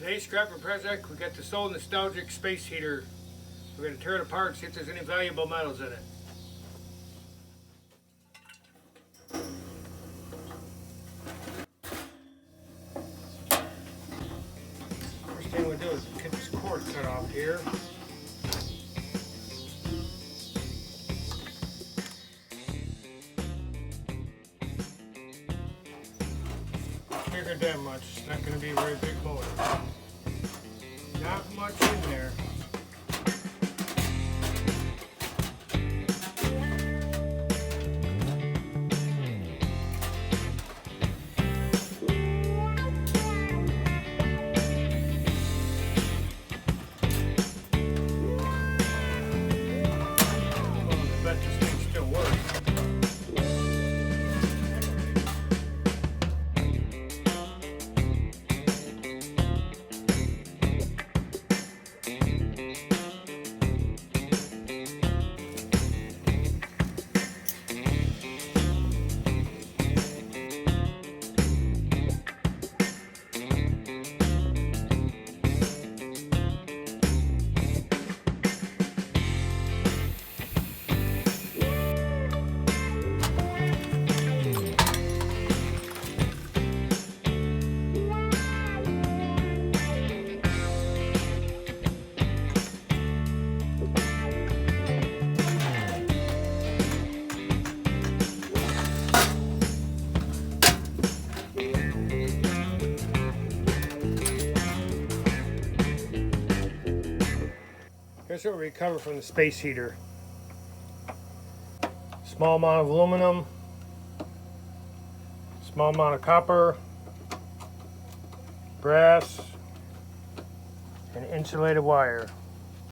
Today's scrapper project, we got the So Nostalgic space heater. We're going to tear it apart and see if there's any valuable metals in it. First thing we do is get this cord cut off here. Figured that much. It's not going to be a very big motor. Not much in there. I bet this thing still works. Here's what we recovered from the space heater. Small amount of aluminum, small amount of copper, brass, and insulated wire.